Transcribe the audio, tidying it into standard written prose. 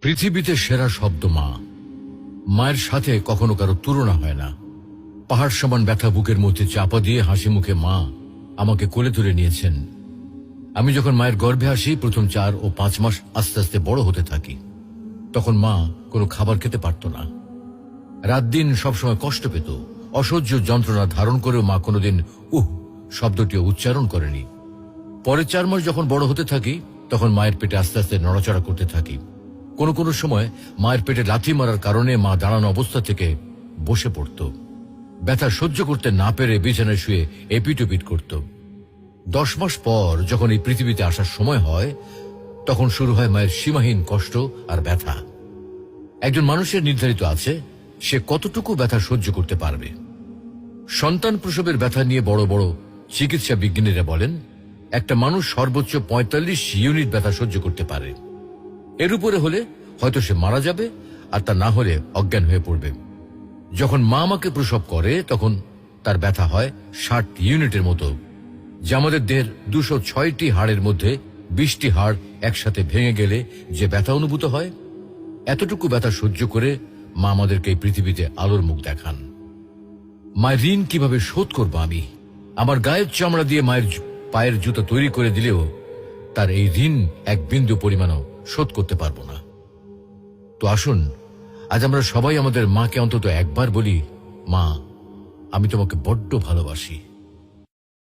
পৃথিবীতে সেরা শব্দ মা। মায়ের সাথে কখনো কারো তুলনা হয় না। পাহাড় সমান ব্যথা বুকের মধ্যে চাপা দিয়ে হাসি মুখে মা আমাকে কোলে তুলে নিয়েছেন। আমি যখন মায়ের গর্ভে আসি, প্রথম 4 ও 5 মাস আস্তে আস্তে বড় হতে থাকি। তখন মা কোনো খাবার খেতে পারত না। রাত দিন সবসময় কষ্ট পেত। অসহ্য যন্ত্রণা ধারণ করেও মা কোনোদিন শব্দটিও উচ্চারণ করেনি। পরে 4 মাস যখন বড় হতে থাকি, তখন মায়ের পেটে আস্তে আস্তে নড়াচড়া করতে থাকি। কোনো কোনো সময় মায়ের পেটে লাথি মারার কারণে মা দাঁড়ানো অবস্থা থেকে বসে পড়ত। ব্যথা সহ্য করতে না পেরে বিছানায় শুয়ে এপিট-ওপিট করত। 10 মাস পর যখন এই পৃথিবীতে আসার সময় হয়, তখন শুরু হয় মায়ের সীমাহীন কষ্ট আর ব্যথা। একজন মানুষের নির্ধারিত আছে সে কতটুকু ব্যথা সহ্য করতে পারবে। সন্তান প্রসবের ব্যথা নিয়ে বড় বড় চিকিৎসা বিজ্ঞানীরা বলেন, একটা মানুষ সর্বোচ্চ 45 ইউনিট ব্যথা সহ্য করতে পারে। এর উপরে হলে হয়তো সে মারা যাবে, আর তা না হলে অজ্ঞান হয়ে পড়বে। যখন মা আমাকে প্রসব করে, তখন তার ব্যথা হয় 60 ইউনিটের মতো, যা আমাদের দেহের 206টি হাড়ের মধ্যে 20টি হাড় একসাথে ভেঙে গেলে যে ব্যথা অনুভূত হয়। এতটুকু ব্যথা সহ্য করে মা আমাদেরকে এই পৃথিবীতে আলোর মুখ দেখান। মায়ের ঋণ কিভাবে শোধ করব আমি? আমার গায়ের চামড়া দিয়ে মায়ের পায়ের জুতো তৈরি করে দিলেও তার এই ঋণ এক বিন্দু পরিমাণও শোধ করতে পারবো না। তো আসুন, আজ আমরা সবাই আমাদের মাকে অন্তত একবার বলি, মা, আমি তোমাকে বড্ড ভালোবাসি।